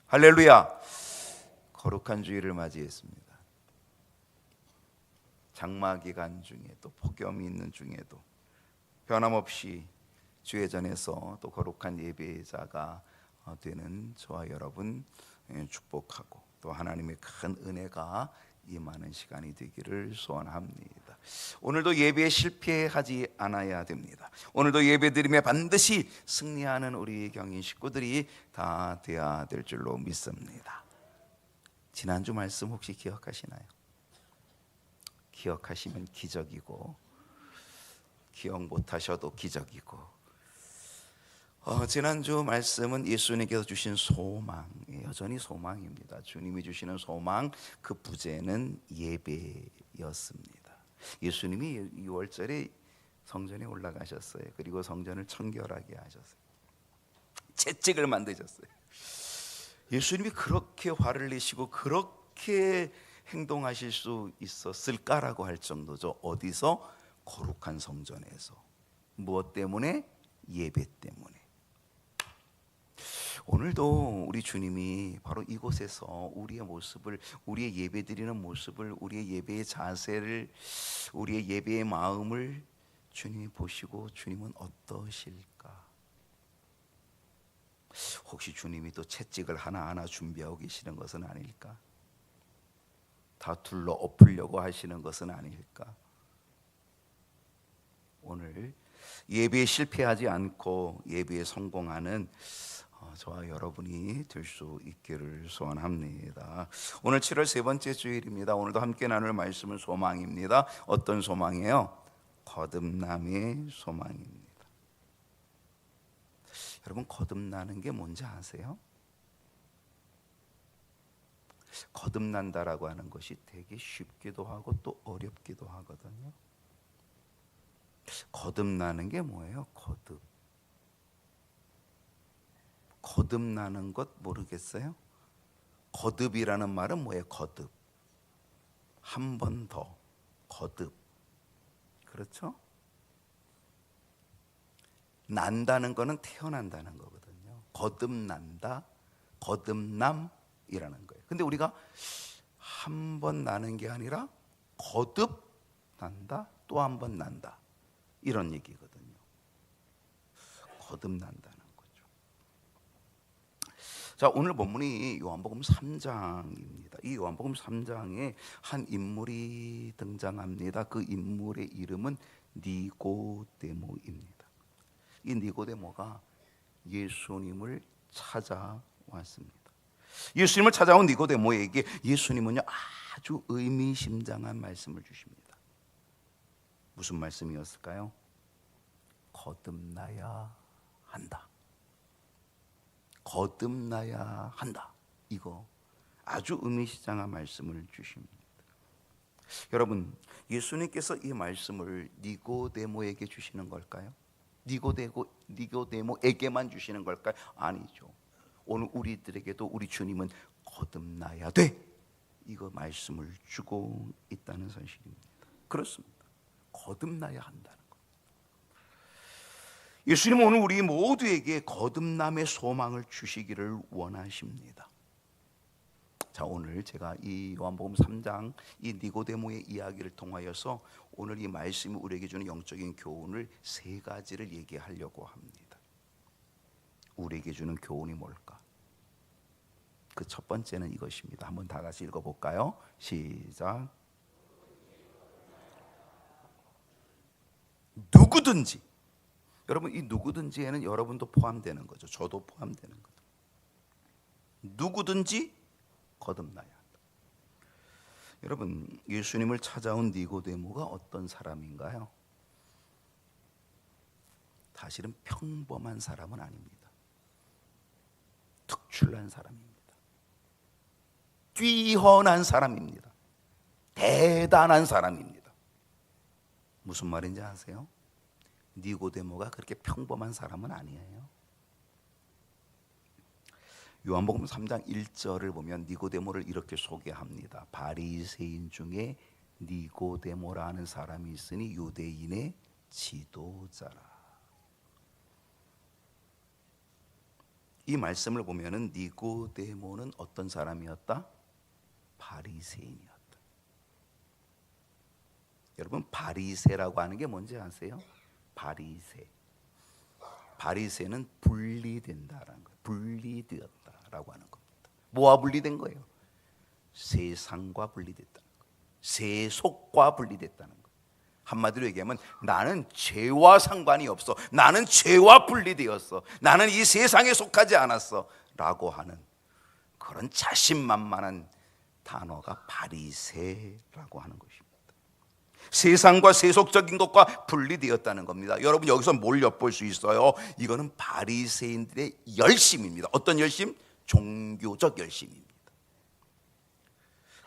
할렐루야. 거룩한 주일을 맞이했습니다. 장마 기간 중에도 폭염이 있는 중에도 변함없이 주회전에서 또 거룩한 예배자가 되는 저와 여러분 축복하고 또 하나님의 큰 은혜가 임하는 시간이 되기를 소원합니다. 오늘도 예배에 실패하지 않아야 됩니다. 오늘도 예배드림에 반드시 승리하는 우리 경인 식구들이 다 되어야 될 줄로 믿습니다. 지난주 말씀 혹시 기억하시나요? 기억하시면 기적이고 기억 못하셔도 기적이고, 지난주 말씀은 예수님께서 주신 소망, 여전히 소망입니다. 주님이 주시는 소망, 그 부제는 예배였습니다. 예수님이 6월절에 성전에 올라가셨어요. 그리고 성전을 청결하게 하셨어요. 채찍을 만드셨어요. 예수님이 그렇게 화를 내시고 그렇게 행동하실 수 있었을까라고 할 정도죠. 어디서? 거룩한 성전에서. 무엇 때문에? 예배 때문에. 오늘도 우리 주님이 바로 이곳에서 우리의 모습을, 우리의 예배 드리는 모습을, 우리의 예배의 자세를, 우리의 예배의 마음을 주님이 보시고 주님은 어떠실까? 혹시 주님이 또 채찍을 하나하나 준비하고 계시는 것은 아닐까? 다 둘러 엎으려고 하시는 것은 아닐까? 오늘 예배에 실패하지 않고 예배에 성공하는 저와 여러분이 될 수 있기를 소원합니다. 오늘 7월 세 번째 주일입니다. 오늘도 함께 나눌 말씀은 소망입니다. 어떤 소망이에요? 거듭남의 소망입니다. 여러분, 거듭나는 게 뭔지 아세요? 거듭난다라고 하는 것이 되게 쉽기도 하고 또 어렵기도 하거든요. 거듭나는 게 뭐예요? 거듭나는 것 모르겠어요? 거듭이라는 말은 뭐예요? 거듭. 한 번 더. 거듭. 그렇죠? 난다는 거는 태어난다는 거거든요. 거듭난다, 거듭남이라는 거예요. 근데 우리가 한 번 나는 게 아니라 거듭 난다, 또 한 번 난다, 이런 얘기거든요. 거듭난다는 거죠. 자, 오늘 본문이 요한복음 3장입니다. 이 요한복음 3장에 한 인물이 등장합니다. 그 인물의 이름은 니고데모입니다. 이 니고데모가 예수님을 찾아왔습니다. 예수님을 찾아온 니고데모에게 예수님은요, 아주 의미심장한 말씀을 주십니다. 무슨 말씀이었을까요? 거듭나야 한다. 거듭나야 한다. 이거 아주 의미심장한 말씀을 주십니다. 여러분, 예수님께서 이 말씀을 니고데모에게 주시는 걸까요? 니고데모에게만 주시는 걸까요? 아니죠. 오늘 우리들에게도 우리 주님은 거듭나야 돼, 이거 말씀을 주고 있다는 사실입니다. 그렇습니다. 거듭나야 한다는 것. 예수님은 오늘 우리 모두에게 거듭남의 소망을 주시기를 원하십니다. 자, 오늘 제가 이 요한복음 3장 이 니고데모의 이야기를 통하여서 오늘 이 말씀이 우리에게 주는 영적인 교훈을 세 가지를 얘기하려고 합니다. 우리에게 주는 교훈이 뭘까? 그 첫 번째는 이것입니다. 한번 다 같이 읽어볼까요? 시작. 누구든지, 여러분, 이 누구든지에는 여러분도 포함되는 거죠. 저도 포함되는 거죠. 누구든지 거듭나야 한다. 여러분, 예수님을 찾아온 니고데모가 어떤 사람인가요? 사실은 평범한 사람은 아닙니다. 특출난 사람입니다. 뛰어난 사람입니다. 대단한 사람입니다. 무슨 말인지 아세요? 니고데모가 그렇게 평범한 사람은 아니에요. 요한복음 3장 1절을 보면 니고데모를 이렇게 소개합니다. 바리새인 중에 니고데모라는 사람이 있으니 유대인의 지도자라. 이 말씀을 보면은 니고데모는 어떤 사람이었다? 바리새인이었다. 여러분, 바리새라고 하는 게 뭔지 아세요? 바리새는 분리된다라는 거예요. 분리되었다라고 하는 겁니다. 뭐와 분리된 거예요? 세상과 분리됐다는 거예요. 세속과 분리됐다는 거예요. 한마디로 얘기하면 나는 죄와 상관이 없어, 나는 죄와 분리되었어, 나는 이 세상에 속하지 않았어 라고 하는 그런 자신만만한 단어가 바리새라고 하는 것입니다. 세상과 세속적인 것과 분리되었다는 겁니다. 여러분, 여기서 뭘 엿볼 수 있어요? 이거는 바리새인들의 열심입니다. 어떤 열심? 종교적 열심입니다.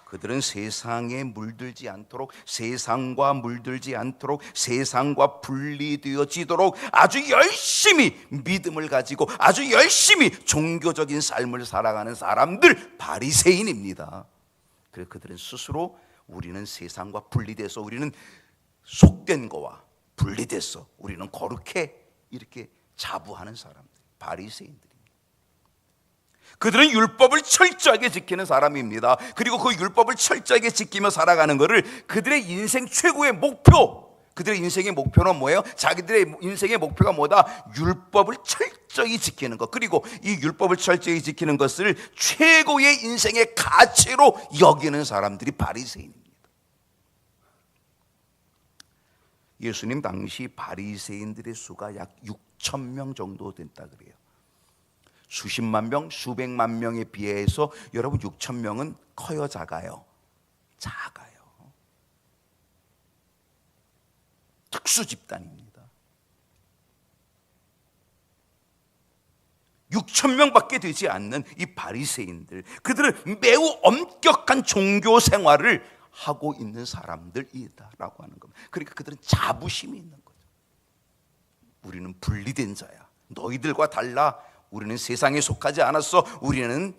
그들은 세상에 물들지 않도록, 세상과 물들지 않도록, 세상과 분리되어지도록 아주 열심히 믿음을 가지고 아주 열심히 종교적인 삶을 살아가는 사람들, 바리새인입니다. 그래서 그들은 스스로 우리는 세상과 분리돼서, 우리는 속된 거와 분리돼서 우리는 거룩해, 이렇게 자부하는 사람들, 바리새인들입니다. 그들은 율법을 철저하게 지키는 사람입니다. 그리고 그 율법을 철저하게 지키며 살아가는 것을 그들의 인생 최고의 목표, 그들의 인생의 목표는 뭐예요? 자기들의 인생의 목표가 뭐다? 율법을 철저히 지키는 것. 그리고 이 율법을 철저히 지키는 것을 최고의 인생의 가치로 여기는 사람들이 바리새인입니다. 예수님 당시 바리새인들의 수가 약 6천 명 정도 된다 그래요. 수십만 명, 수백만 명에 비해서 여러분 6천 명은 커요, 작아요? 작아요. 특수 집단입니다. 6천 명밖에 되지 않는 이 바리새인들, 그들은 매우 엄격한 종교 생활을 하고 있는 사람들이다라고 하는 겁니다. 그러니까 그들은 자부심이 있는 거죠. 우리는 분리된 자야. 너희들과 달라. 우리는 세상에 속하지 않았어. 우리는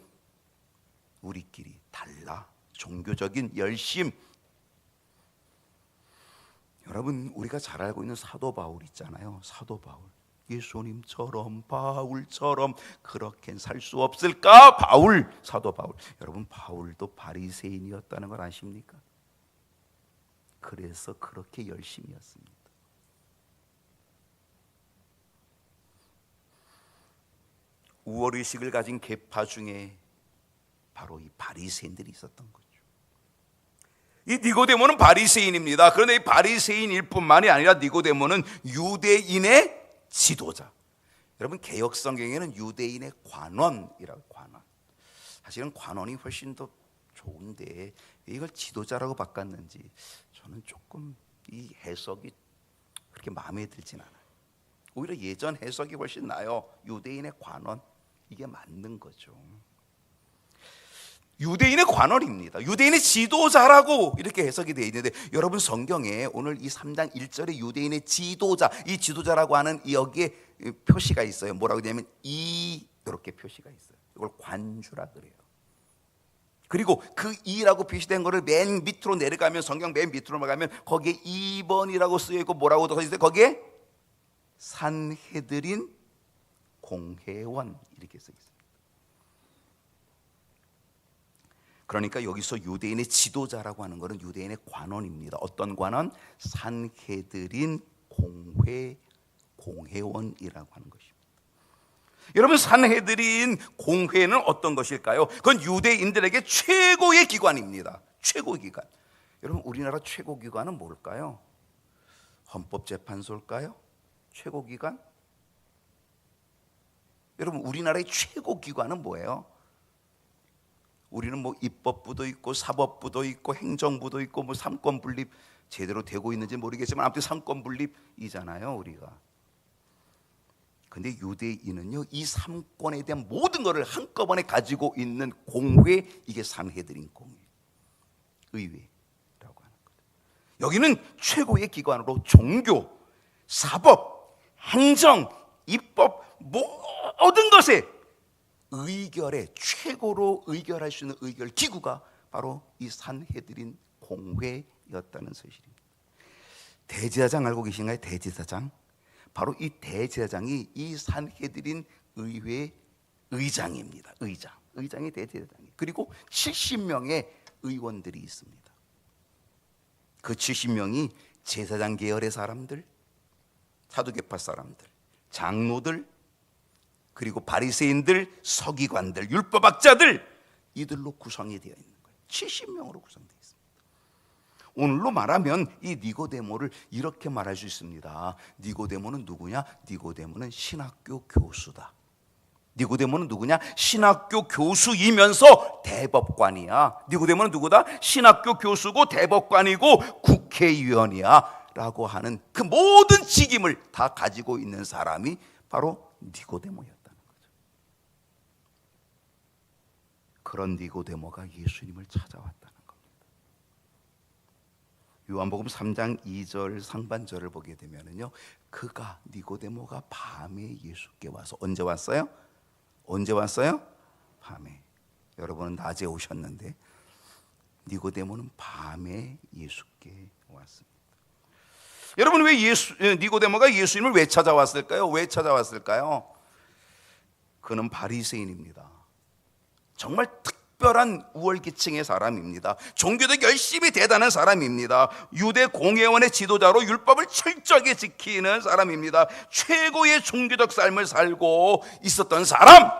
우리끼리 달라. 종교적인 열심. 여러분, 우리가 잘 알고 있는 사도 바울 있잖아요. 사도 바울. 예수님처럼, 바울처럼 그렇게 살 수 없을까? 바울, 사도 바울. 여러분, 바울도 바리새인이었다는 걸 아십니까? 그래서 그렇게 열심이었습니다. 우월의식을 가진 계파 중에 바로 이 바리새인들이 있었던 거죠. 이 니고데모는 바리새인입니다. 그런데 이 바리새인일 뿐만이 아니라 니고데모는 유대인의 지도자. 여러분, 개역 성경에는 유대인의 관원이라고, 관원. 사실은 관원이 훨씬 더 좋은데 왜 이걸 지도자라고 바꿨는지 저는 조금 이 해석이 그렇게 마음에 들진 않아요. 오히려 예전 해석이 훨씬 나아요. 유대인의 관원, 이게 맞는 거죠. 유대인의 관원입니다. 유대인의 지도자라고 이렇게 해석이 되어 있는데, 여러분 성경에 오늘 이 3장 1절에 유대인의 지도자, 이 지도자라고 하는 여기에 표시가 있어요. 뭐라고 되냐면 이렇게 표시가 있어요. 이걸 관주라 그래요. 그리고 그 이라고 표시된 거를 맨 밑으로 내려가면, 성경 맨 밑으로 가면 거기에 2번이라고 쓰여 있고 뭐라고 써 있어요? 거기에 산헤드린 공회원 이렇게 써 있습니다. 그러니까 여기서 유대인의 지도자라고 하는 것은 유대인의 관원입니다. 어떤 관원? 산헤드린 공회원이라고 하는 것입니다. 여러분, 산헤드린 공회는 어떤 것일까요? 그건 유대인들에게 최고의 기관입니다. 최고 기관. 여러분, 우리나라 최고 기관은 뭘까요? 헌법재판소일까요? 최고 기관? 여러분, 우리나라의 최고 기관은 뭐예요? 우리는 뭐 입법부도 있고 사법부도 있고 행정부도 있고 뭐 삼권 분립 제대로 되고 있는지 모르겠지만 아무튼 삼권 분립이잖아요, 우리가. 근데 유대인은요, 이 삼권에 대한 모든 것을 한꺼번에 가지고 있는 공회, 이게 산헤드린 공회, 의회라고 하는 거죠. 여기는 최고의 기관으로 종교, 사법, 행정, 입법 모든 것에 의결에 최고로 의결할 수 있는 의결 기구가 바로 이 산헤드린 공회였다는 사실입니다. 대제사장 알고 계신가요? 대제사장. 바로 이 대제사장이 이 산헤드린 의회의 의장입니다. 의장이 대제사장이. 그리고 70명의 의원들이 있습니다. 그 70명이 제사장 계열의 사람들, 사두개파 사람들, 장로들, 그리고 바리새인들, 서기관들, 율법학자들, 이들로 구성이 되어 있는 거예요. 70명으로 구성되어 있습니다. 오늘로 말하면 이 니고데모를 이렇게 말할 수 있습니다. 니고데모는 누구냐? 니고데모는 신학교 교수다. 니고데모는 누구냐? 신학교 교수이면서 대법관이야. 니고데모는 누구다? 신학교 교수고 대법관이고 국회의원이야 라고 하는 그 모든 직임을 다 가지고 있는 사람이 바로 니고데모였다는 거죠. 그런 니고데모가 예수님을 찾아왔다는 겁니다. 요한복음 3장 2절 상반절을 보게 되면요, 그가 니고데모가 밤에 예수께 와서, 언제 왔어요? 언제 왔어요? 밤에. 여러분은 낮에 오셨는데 니고데모는 밤에 예수께 왔습니다. 여러분, 왜 니고데모가 예수님을 왜 찾아왔을까요? 왜 찾아왔을까요? 그는 바리새인입니다. 정말 특별한 우월계층의 사람입니다. 종교도 열심히 대단한 사람입니다. 유대 공회원의 지도자로 율법을 철저하게 지키는 사람입니다. 최고의 종교적 삶을 살고 있었던 사람.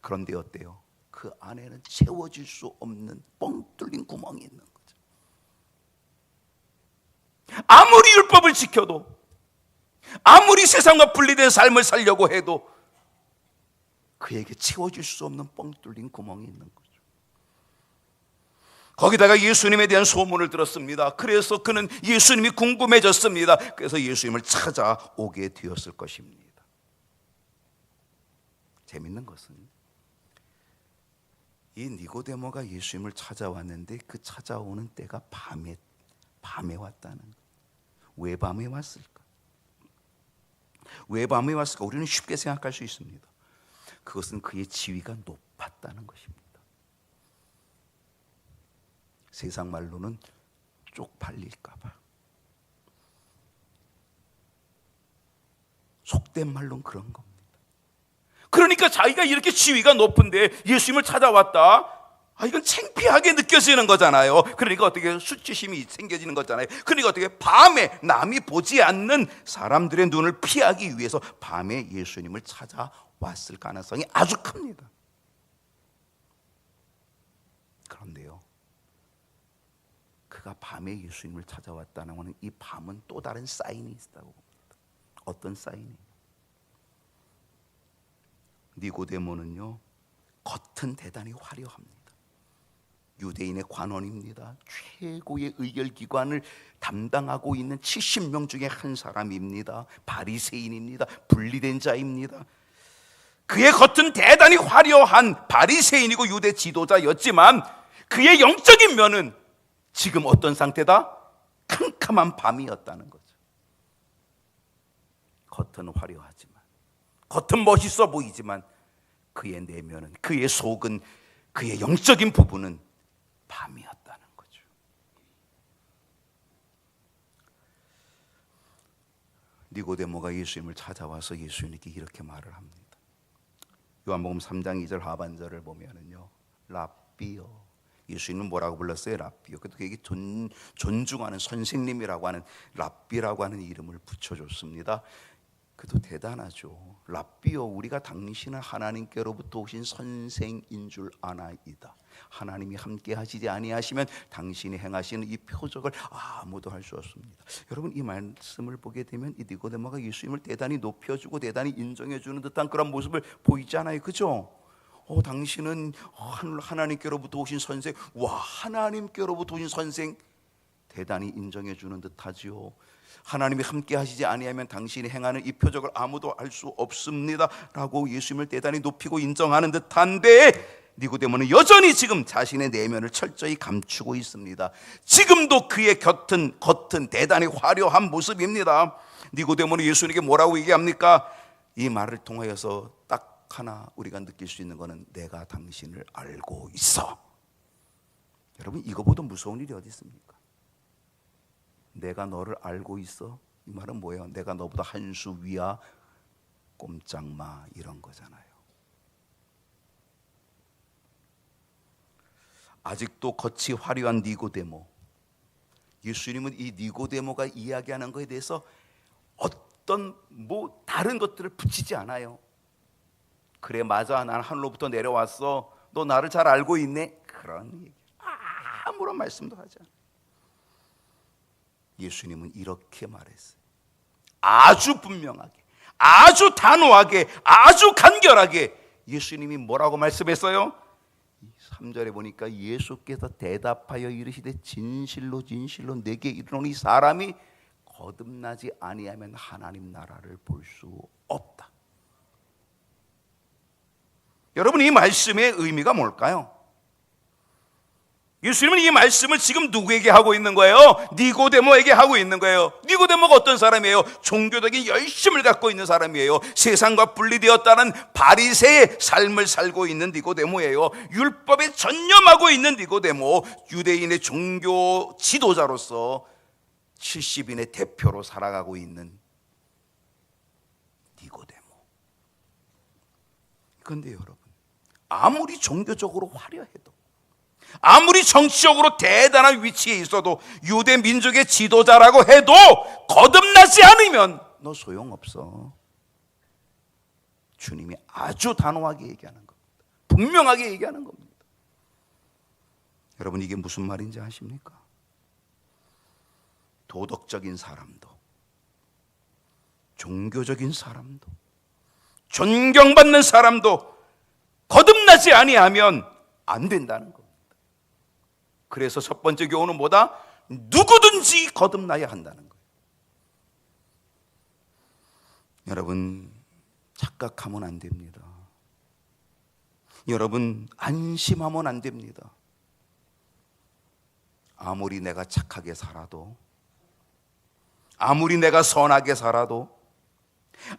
그런데 어때요? 그 안에는 채워질 수 없는 뻥 뚫린 구멍이 있는 거죠. 아무리 율법을 지켜도, 아무리 세상과 분리된 삶을 살려고 해도 그에게 채워질 수 없는 뻥 뚫린 구멍이 있는 거죠. 거기다가 예수님에 대한 소문을 들었습니다. 그래서 그는 예수님이 궁금해졌습니다. 그래서 예수님을 찾아오게 되었을 것입니다. 재밌는 것은 이 니고데모가 예수님을 찾아왔는데 그 찾아오는 때가 밤에 왔다는 거예요. 왜 밤에 왔을까? 왜 밤에 왔을까? 우리는 쉽게 생각할 수 있습니다. 그것은 그의 지위가 높았다는 것입니다. 세상 말로는 쪽팔릴까 봐. 속된 말로는 그런 겁니다. 그러니까 자기가 이렇게 지위가 높은데 예수님을 찾아왔다, 이건 창피하게 느껴지는 거잖아요. 그러니까 어떻게 수치심이 생겨지는 거잖아요. 그러니까 어떻게 밤에 남이 보지 않는 사람들의 눈을 피하기 위해서 밤에 예수님을 찾아왔을 가능성이 아주 큽니다. 그런데요, 그가 밤에 예수님을 찾아왔다는 것은 이 밤은 또 다른 사인이 있다고 봅니다. 어떤 사인이에요? 니고데모는요, 겉은 대단히 화려합니다. 유대인의 관원입니다. 최고의 의결기관을 담당하고 있는 70명 중에 한 사람입니다. 바리새인입니다. 분리된 자입니다. 그의 겉은 대단히 화려한 바리새인이고 유대 지도자였지만 그의 영적인 면은 지금 어떤 상태다? 캄캄한 밤이었다는 거죠. 겉은 화려하지만, 겉은 멋있어 보이지만 그의 내면은, 그의 속은, 그의 영적인 부분은 밤이었다는 거죠. 니고데모가 예수님을 찾아와서 예수님께 이렇게 말을 합니다. 요한복음 3장 2절 하반절을 보면은요, 랍비요. 예수님은 뭐라고 불렀어요? 랍비요. 그에게 존중하는 선생님이라고 하는 랍비라고 하는 이름을 붙여줬습니다. 그도 대단하죠. 랍비요, 우리가 당신은 하나님께로부터 오신 선생인 줄 아나이다. 하나님이 함께 하시지 아니하시면 당신이 행하시는 이 표적을 아무도 할 수 없습니다. 여러분, 이 말씀을 보게 되면 이 니고데모가 예수님을 대단히 높여주고 대단히 인정해주는 듯한 그런 모습을 보이잖아요. 그죠? 당신은 하나님께로부터 오신 선생. 와, 하나님께로부터 오신 선생, 대단히 인정해주는 듯하지요. 하나님이 함께 하시지 아니하면 당신이 행하는 이 표적을 아무도 알 수 없습니다 라고 예수님을 대단히 높이고 인정하는 듯한데, 니고데모는 여전히 지금 자신의 내면을 철저히 감추고 있습니다. 지금도 그의 겉은 대단히 화려한 모습입니다. 니고데모는 예수님에게 뭐라고 얘기합니까? 이 말을 통하여서 딱 하나 우리가 느낄 수 있는 것은 내가 당신을 알고 있어. 여러분, 이거보다 무서운 일이 어디 있습니까? 내가 너를 알고 있어. 이 말은 뭐예요? 내가 너보다 한 수 위야, 꼼짝마, 이런 거잖아요. 아직도 겉이 화려한 니고데모. 예수님은 이 니고데모가 이야기하는 것에 대해서 어떤 다른 것들을 붙이지 않아요. 그래, 맞아, 난 하늘로부터 내려왔어, 너 나를 잘 알고 있네, 그런 얘기 아무런 말씀도 하지 않아요. 예수님은 이렇게 말했어요. 아주 분명하게, 아주 단호하게, 아주 간결하게 예수님이 뭐라고 말씀했어요? 3절에 보니까 예수께서 대답하여 이르시되 진실로 진실로 내게 이르노니 사람이 거듭나지 아니하면 하나님 나라를 볼 수 없다. 여러분, 이 말씀의 의미가 뭘까요? 예수님은 이 말씀을 지금 누구에게 하고 있는 거예요? 니고데모에게 하고 있는 거예요. 니고데모가 어떤 사람이에요? 종교적인 열심을 갖고 있는 사람이에요. 세상과 분리되었다는 바리새의 삶을 살고 있는 니고데모예요. 율법에 전념하고 있는 니고데모, 유대인의 종교 지도자로서 70인의 대표로 살아가고 있는 니고데모. 그런데 여러분, 아무리 종교적으로 화려해도, 아무리 정치적으로 대단한 위치에 있어도, 유대 민족의 지도자라고 해도 거듭나지 않으면 너 소용없어. 주님이 아주 단호하게 얘기하는 겁니다. 분명하게 얘기하는 겁니다. 여러분, 이게 무슨 말인지 아십니까? 도덕적인 사람도, 종교적인 사람도, 존경받는 사람도 거듭나지 아니하면 안 된다는 겁니다. 그래서 첫 번째 교훈은 뭐다? 누구든지 거듭나야 한다는 거예요. 여러분, 착각하면 안 됩니다. 여러분, 안심하면 안 됩니다. 아무리 내가 착하게 살아도, 아무리 내가 선하게 살아도,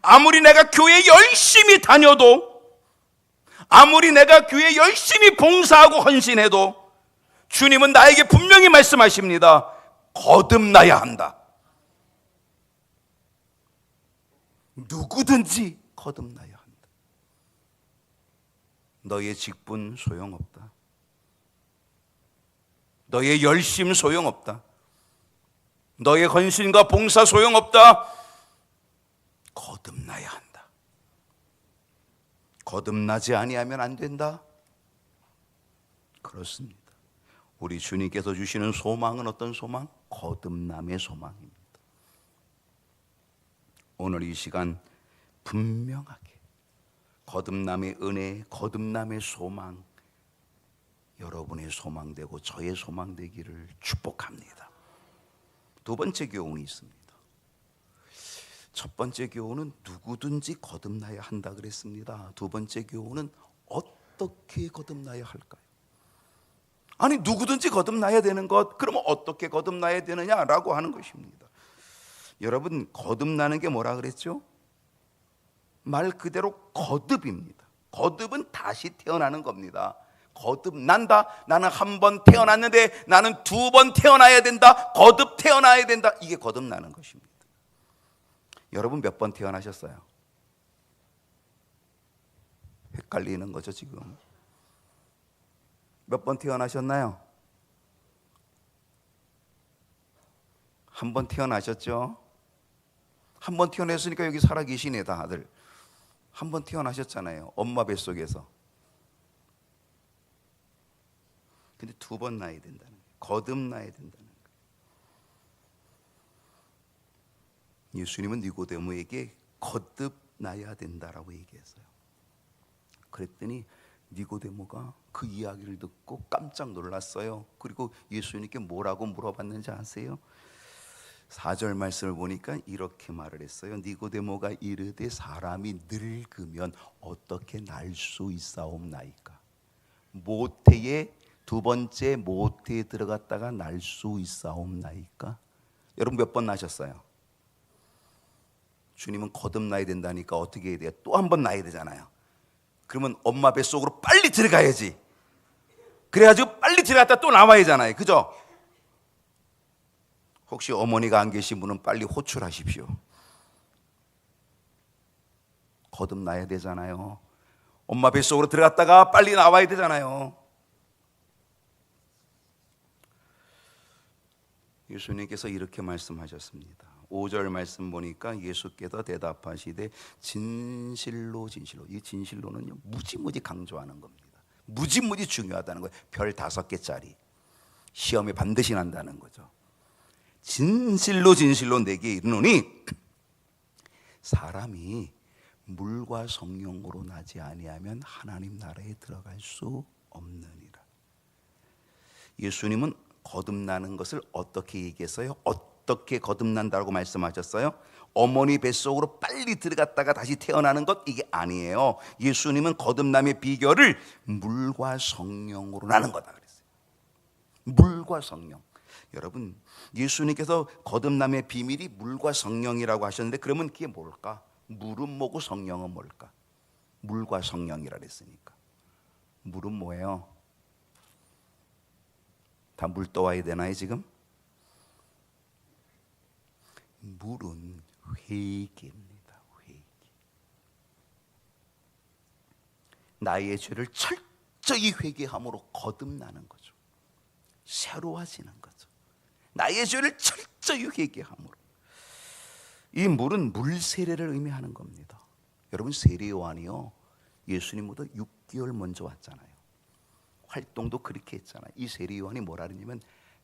아무리 내가 교회 열심히 다녀도, 아무리 내가 교회 열심히 봉사하고 헌신해도 주님은 나에게 분명히 말씀하십니다. 거듭나야 한다. 누구든지 거듭나야 한다. 너의 직분 소용없다. 너의 열심 소용없다. 너의 헌신과 봉사 소용없다. 거듭나야 한다. 거듭나지 아니하면 안 된다. 그렇습니다. 우리 주님께서 주시는 소망은 어떤 소망? 거듭남의 소망입니다. 오늘 이 시간 분명하게 거듭남의 은혜, 거듭남의 소망, 여러분의 소망되고 저의 소망되기를 축복합니다. 두 번째 교훈이 있습니다. 첫 번째 교훈은 누구든지 거듭나야 한다 그랬습니다. 두 번째 교훈은 어떻게 거듭나야 할까요? 아니, 누구든지 거듭나야 되는 것, 그러면 어떻게 거듭나야 되느냐라고 하는 것입니다. 여러분, 거듭나는 게 뭐라 그랬죠? 말 그대로 거듭입니다. 거듭은 다시 태어나는 겁니다. 거듭난다. 나는 한 번 태어났는데 나는 두 번 태어나야 된다. 거듭 태어나야 된다. 이게 거듭나는 것입니다. 여러분, 몇 번 태어나셨어요? 헷갈리는 거죠, 지금. 몇 번 태어나셨나요? 한 번 태어나셨죠? 한 번 태어났으니까 여기 살아계시네, 다들. 한 번 태어나셨잖아요, 엄마 뱃속에서. 근데 두 번 나야 된다는 거예요. 거듭나야 된다는 거예요. 예수님은 니고데모에게 거듭나야 된다라고 얘기했어요. 그랬더니 니고데모가 그 이야기를 듣고 깜짝 놀랐어요. 그리고 예수님께 뭐라고 물어봤는지 아세요? 4절 말씀을 보니까 이렇게 말을 했어요. 니고데모가 이르되 사람이 늙으면 어떻게 날 수 있사옵나이까? 모태에 두 번째 모태에 들어갔다가 날 수 있사옵나이까? 여러분, 몇 번 나셨어요? 주님은 거듭나야 된다니까 어떻게 해야 돼요? 또 한 번 나야 되잖아요. 그러면 엄마 뱃속으로 빨리 들어가야지. 그래가지고 빨리 들어갔다 또 나와야 하잖아요. 그죠? 혹시 어머니가 안 계신 분은 빨리 호출하십시오. 거듭나야 되잖아요. 엄마 뱃속으로 들어갔다가 빨리 나와야 되잖아요. 예수님께서 이렇게 말씀하셨습니다. 5절 말씀 보니까 예수께서 대답하시되 진실로 진실로, 이 진실로는요 무지무지 강조하는 겁니다. 무지무지 중요하다는 거예요. 별 5개짜리 시험에 반드시 난다는 거죠. 진실로 진실로 내게 이르노니 사람이 물과 성령으로 나지 아니하면 하나님 나라에 들어갈 수 없느니라. 예수님은 거듭나는 것을 어떻게 얘기했어요? 어떻게 거듭난다고 말씀하셨어요? 어머니 뱃속으로 빨리 들어갔다가 다시 태어나는 것, 이게 아니에요. 예수님은 거듭남의 비결을 물과 성령으로 나는 거다 그랬어요. 물과 성령. 여러분, 예수님께서 거듭남의 비밀이 물과 성령이라고 하셨는데, 그러면 그게 뭘까? 물은 뭐고 성령은 뭘까? 물과 성령이라 그랬으니까. 물은 뭐예요? 다 물 떠와야 되나요 지금? 물은 회개입니다. 회개. 나의 죄를 철저히 회개함으로 거듭나는 거죠. 새로워지는 거죠. 나의 죄를 철저히 회개함으로. 이 물은 물 세례를 의미하는 겁니다. 여러분, 세례 요한이요 예수님보다 6개월 먼저 왔잖아요. 활동도 그렇게 했잖아요. 이 세례 요한이 뭐라 그러냐면,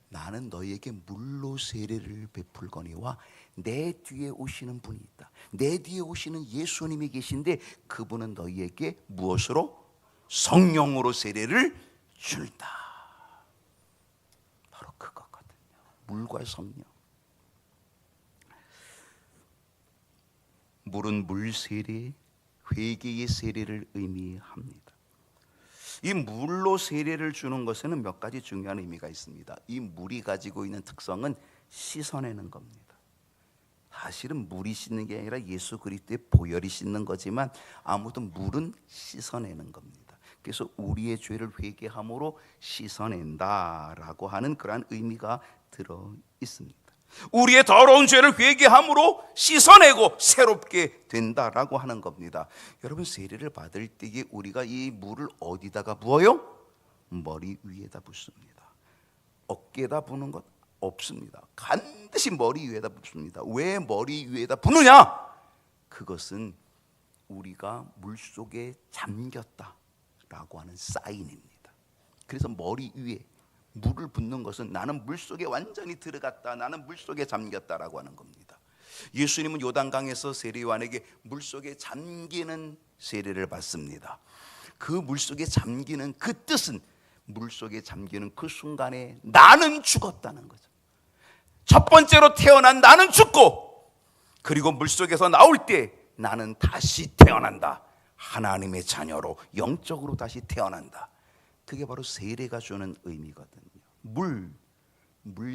나는 너희에게 물로 세례를 베풀거니와 내 뒤에 오시는 분이 있다. 내 뒤에 오시는 예수님이 계신데 그분은 너희에게 무엇으로? 성령으로 세례를 준다. 바로 그거거든요. 물과 성령. 물은 물 세례, 회개의 세례를 의미합니다. 이 물로 세례를 주는 것에는 몇 가지 중요한 의미가 있습니다. 이 물이 가지고 있는 특성은 씻어내는 겁니다. 사실은 물이 씻는 게 아니라 예수 그리스도의 보혈이 씻는 거지만 아무튼 물은 씻어내는 겁니다. 그래서 우리의 죄를 회개함으로 씻어낸다라고 하는 그러한 의미가 들어 있습니다. 우리의 더러운 죄를 회개함으로 씻어내고 새롭게 된다라고 하는 겁니다. 여러분, 세례를 받을 때에 우리가 이 물을 어디다가 부어요? 머리 위에다 붓습니다. 어깨에다 부는 것 없습니다. 반드시 머리 위에다 붓습니다. 왜 머리 위에다 부느냐? 그것은 우리가 물속에 잠겼다라고 하는 사인입니다. 그래서 머리 위에 물을 붓는 것은 나는 물속에 완전히 들어갔다, 나는 물속에 잠겼다라고 하는 겁니다. 예수님은 요단강에서 세례 요한에게 물속에 잠기는 세례를 받습니다. 그 물속에 잠기는 그 뜻은 물속에 잠기는 그 순간에 나는 죽었다는 거죠. 첫 번째로 태어난 나는 죽고, 그리고 물속에서 나올 때 나는 다시 태어난다. 하나님의 자녀로 영적으로 다시 태어난다. 그게 바로 세례가 주는 의미거든요. 물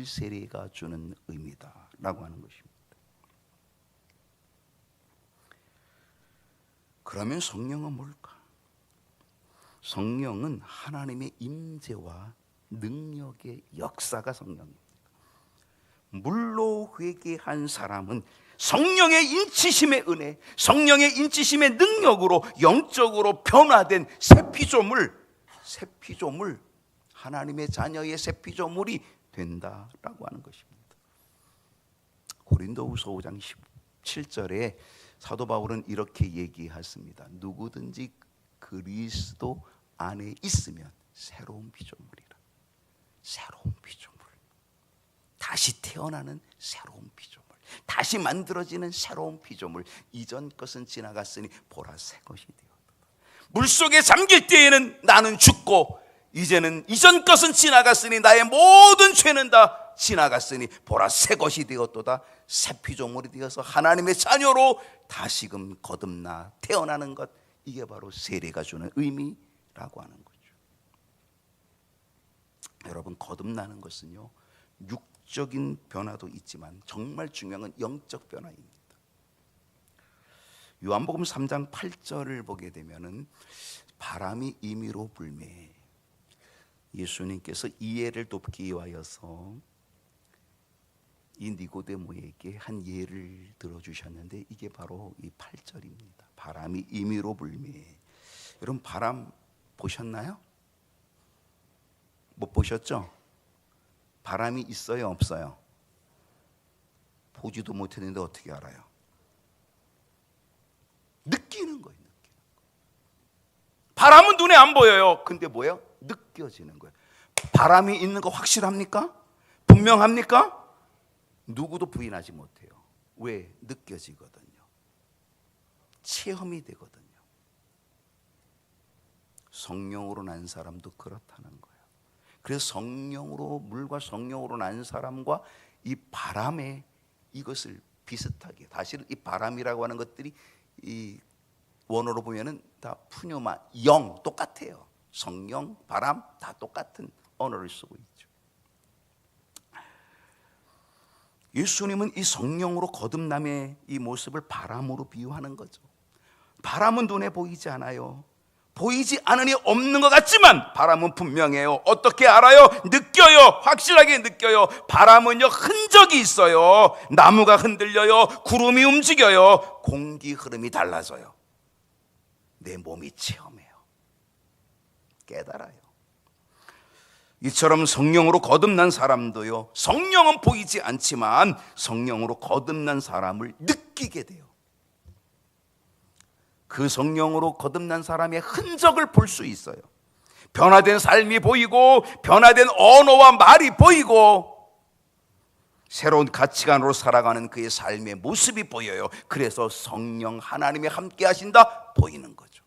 세례가 주는 의미다라고 하는 것입니다. 그러면 성령은 뭘까? 성령은 하나님의 임재와 능력의 역사가 성령입니다. 물로 회개한 사람은 성령의 인치심의 은혜, 성령의 인치심의 능력으로 영적으로 변화된 새 피조물, 하나님의 자녀의 새 피조물이 된다라고 하는 것입니다. 고린도후서 5장 17절에 사도 바울은 이렇게 얘기했습니다. 누구든지 그리스도 안에 있으면 새로운 피조물이라. 새로운 피조물, 다시 태어나는 새로운 피조물, 다시 만들어지는 새로운 피조물. 이전 것은 지나갔으니 보라 새 것이 되었다. 물속에 잠길 때에는 나는 죽고, 이제는 이전 것은 지나갔으니 나의 모든 죄는 다 지나갔으니 보라 새 것이 되었도다. 새 피조물이 되어서 하나님의 자녀로 다시금 거듭나 태어나는 것, 이게 바로 세례가 주는 의미라고 하는 거죠. 여러분, 거듭나는 것은요 육적인 변화도 있지만 정말 중요한 건 영적 변화입니다. 요한복음 3장 8절을 보게 되면은 바람이 임의로 불매, 예수님께서 이해를 돕기 위하여서 이 니고데모에게 한 예를 들어주셨는데, 이게 바로 이 8절입니다. 바람이 임의로 불매. 여러분, 바람 보셨나요? 못 보셨죠? 바람이 있어요, 없어요? 보지도 못했는데 어떻게 알아요? 느끼는 거예요. 바람은 눈에 안 보여요. 근데 뭐예요? 느껴지는 거예요. 바람이 있는 거 확실합니까? 분명합니까? 누구도 부인하지 못해요. 왜? 느껴지거든요. 체험이 되거든요. 성령으로 난 사람도 그렇다는 거예요. 그래서 성령으로, 물과 성령으로 난 사람과 이 바람의 이것을 비슷하게, 사실 이 바람이라고 하는 것들이 이 원어로 보면은 다 푸뉴마, 영 똑같아요. 성령, 바람 다 똑같은 언어를 쓰고 있죠. 예수님은 이 성령으로 거듭남의 이 모습을 바람으로 비유하는 거죠. 바람은 눈에 보이지 않아요. 보이지 않으니 없는 것 같지만 바람은 분명해요. 어떻게 알아요? 느껴요. 확실하게 느껴요. 바람은요, 흔적이 있어요. 나무가 흔들려요. 구름이 움직여요. 공기 흐름이 달라져요. 내 몸이 체험해요. 깨달아요. 이처럼 성령으로 거듭난 사람도요, 성령은 보이지 않지만 성령으로 거듭난 사람을 느끼게 돼요. 그 성령으로 거듭난 사람의 흔적을 볼 수 있어요. 변화된 삶이 보이고, 변화된 언어와 말이 보이고, 새로운 가치관으로 살아가는 그의 삶의 모습이 보여요. 그래서 성령 하나님이 함께 하신다 보이는 거죠.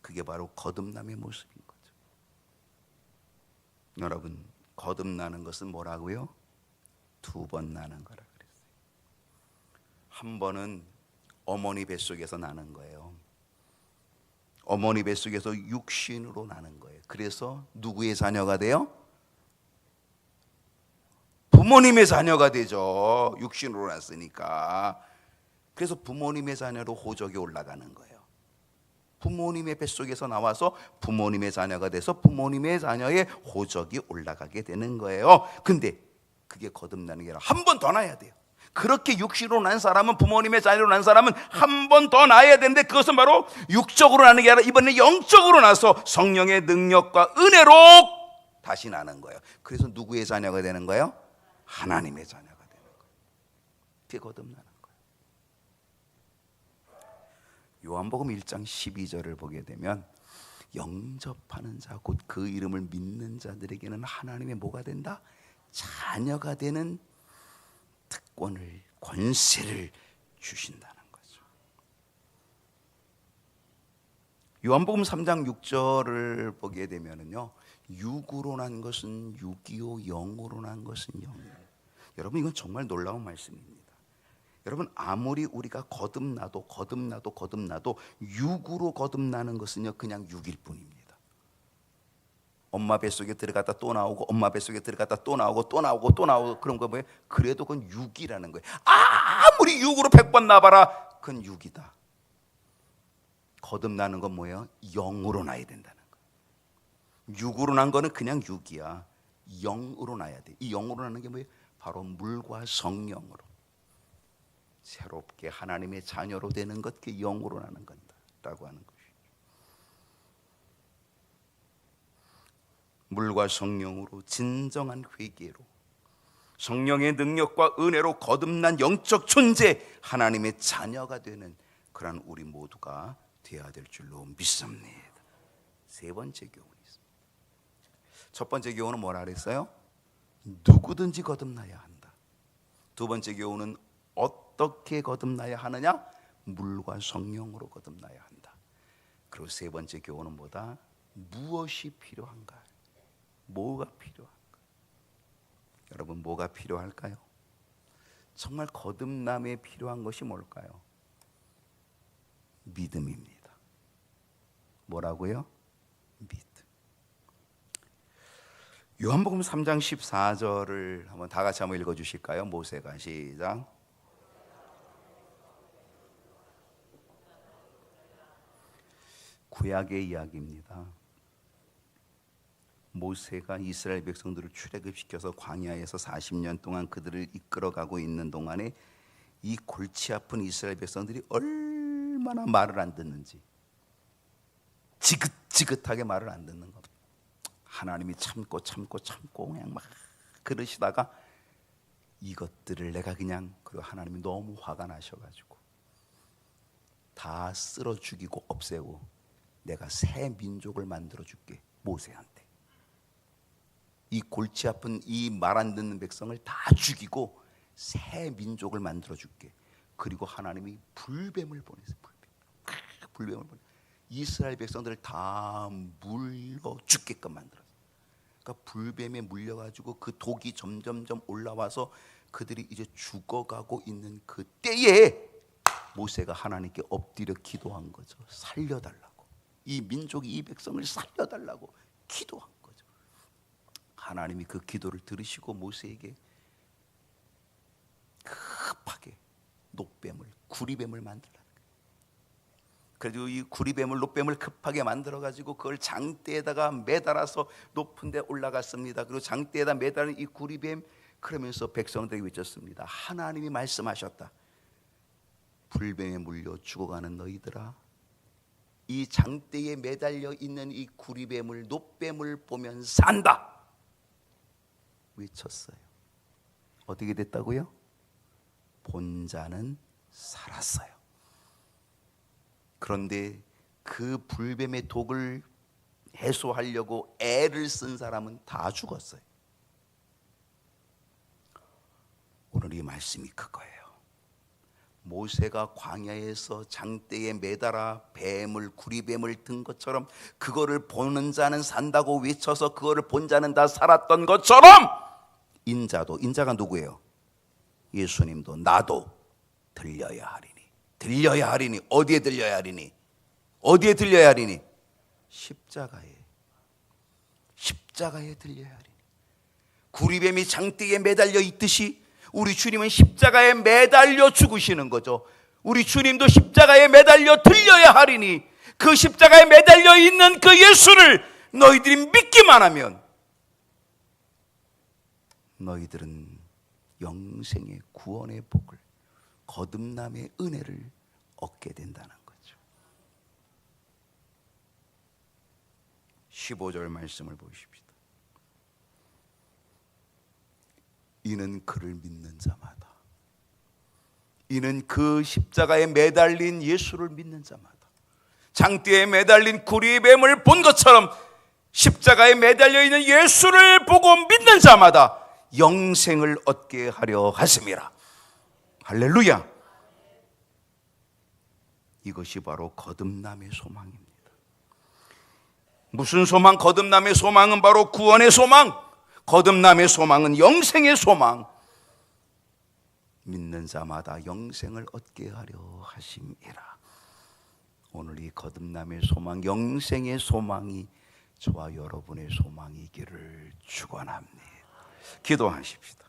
그게 바로 거듭남의 모습인 거죠. 여러분, 거듭나는 것은 뭐라고요? 2번 나는 거라 그랬어요. 한 번은 어머니 뱃속에서 나는 거예요. 어머니 뱃속에서 육신으로 나는 거예요. 그래서 누구의 자녀가 돼요? 부모님의 자녀가 되죠. 육신으로 났으니까. 그래서 부모님의 자녀로 호적이 올라가는 거예요. 부모님의 뱃속에서 나와서 부모님의 자녀가 돼서 부모님의 자녀의 호적이 올라가게 되는 거예요. 근데 그게 거듭나는 게 아니라 한 번 더 나야 돼요. 그렇게 육신으로 난 사람은, 부모님의 자녀로 난 사람은 한 번 더 나야 되는데, 그것은 바로 육적으로 나는 게 아니라 이번에 영적으로 나서 성령의 능력과 은혜로 다시 나는 거예요. 그래서 누구의 자녀가 되는 거예요? 하나님의 자녀가 되는 거예요. 그게 거듭나는 거예요. 요한복음 1장 12절을 보게 되면, 영접하는 자, 곧 그 이름을 믿는 자들에게는 하나님의 뭐가 된다? 자녀가 되는 특권을, 권세를 주신다는 거죠. 요한복음 3장 6절을 보게 되면은요, 육으로 난 것은 육이요 영으로 난 것은 영이에요. 여러분, 이건 정말 놀라운 말씀입니다. 여러분, 아무리 우리가 거듭나도 육으로 거듭나는 것은요, 그냥 육일 뿐입니다. 엄마 뱃속에 들어갔다 또 나오고, 엄마 뱃속에 들어갔다 또 나오고, 또 나오고, 또 나오고, 그런 거 뭐예요? 그래도 그건 육이라는 거예요. 아무리 육으로 100번 나봐라, 그건 육이다. 거듭나는 건 뭐예요? 영으로 나야 된다는 거예요. 육으로 난 거는 그냥 육이야. 영으로 나야 돼. 이 영으로 나는 게 뭐예요? 바로 물과 성령으로 새롭게 하나님의 자녀로 되는 것, 그게 영으로 나는 건다라고 하는 것이죠. 물과 성령으로, 진정한 회개로, 성령의 능력과 은혜로 거듭난 영적 존재, 하나님의 자녀가 되는 그런 우리 모두가 되어야 될 줄로 믿습니다. 세 번째 교훈이 있습니다. 첫 번째 교훈은 뭐라 그랬어요? 누구든지 거듭나야 한다. 두 번째 교훈은 어떻게 거듭나야 하느냐? 물과 성령으로 거듭나야 한다. 그리고 세 번째 교훈은 뭐다? 무엇이 필요한가? 뭐가 필요한가? 여러분, 뭐가 필요할까요? 정말 거듭남에 필요한 것이 뭘까요? 믿음입니다. 뭐라고요? 믿음. 요한복음 3장 14절을 한번 다 같이 한번 읽어주실까요? 모세가. 시작. 구약의 이야기입니다. 모세가 이스라엘 백성들을 출애굽시켜서 광야에서 40년 동안 그들을 이끌어가고 있는 동안에 이 골치 아픈 이스라엘 백성들이 얼마나 말을 안 듣는지, 지긋지긋하게 말을 안 듣는 것. 하나님이 참고 그냥 막 그러시다가 이것들을 내가 그냥, 그리고 하나님이 너무 화가 나셔가지고 다 쓸어 죽이고 없애고 내가 새 민족을 만들어 줄게. 모세한테 이 골치 아픈 이 말 안 듣는 백성을 다 죽이고 새 민족을 만들어 줄게. 그리고 하나님이 불뱀을 보내세요. 불뱀을 보내. 이스라엘 백성들을 다 물려 죽게끔 만들었어요. 그러니까 불뱀에 물려가지고 그 독이 점점점 올라와서 그들이 이제 죽어가고 있는 그 때에 모세가 하나님께 엎드려 기도한 거죠. 살려달라고. 이 민족이, 이 백성을 살려달라고 기도한 거죠. 하나님이 그 기도를 들으시고 모세에게 급하게 노뱀을, 구리뱀을 만들라. 그래도 이 구리뱀을, 노뱀을 급하게 만들어가지고 그걸 장대에다가 매달아서 높은 데 올라갔습니다. 그리고 장대에다 매달은 이 구리뱀, 그러면서 백성들이 외쳤습니다. 하나님이 말씀하셨다. 불뱀에 물려 죽어가는 너희들아, 이 장대에 매달려 있는 이 구리뱀을, 노뱀을 보면 산다 외쳤어요. 어떻게 됐다고요? 본 자는 살았어요. 그런데 그 불뱀의 독을 해소하려고 애를 쓴 사람은 다 죽었어요. 오늘 이 말씀이 그거예요. 모세가 광야에서 장대에 매달아 뱀을, 구리뱀을 든 것처럼 그거를 보는 자는 산다고 외쳐서 그거를 본 자는 다 살았던 것처럼 인자도, 인자가 누구예요? 예수님도 나도 들려야 하리니. 들려야 하리니. 어디에 들려야 하리니? 어디에 들려야 하리니? 십자가에. 십자가에 들려야 하리니. 구리뱀이 장대에 매달려 있듯이 우리 주님은 십자가에 매달려 죽으시는 거죠. 우리 주님도 십자가에 매달려 들려야 하리니, 그 십자가에 매달려 있는 그 예수를 너희들이 믿기만 하면 너희들은 영생의 구원의 복을, 거듭남의 은혜를 얻게 된다는 거죠. 15절 말씀을 보십시다. 이는 그를 믿는 자마다, 이는 그 십자가에 매달린 예수를 믿는 자마다, 장대에 매달린 구리뱀을 본 것처럼 십자가에 매달려 있는 예수를 보고 믿는 자마다 영생을 얻게 하려 하심이라. 할렐루야. 이것이 바로 거듭남의 소망입니다. 무슨 소망? 거듭남의 소망은 바로 구원의 소망. 거듭남의 소망은 영생의 소망. 믿는 자마다 영생을 얻게 하려 하심이라. 오늘 이 거듭남의 소망, 영생의 소망이 저와 여러분의 소망이기를 축원합니다. 기도하십시다.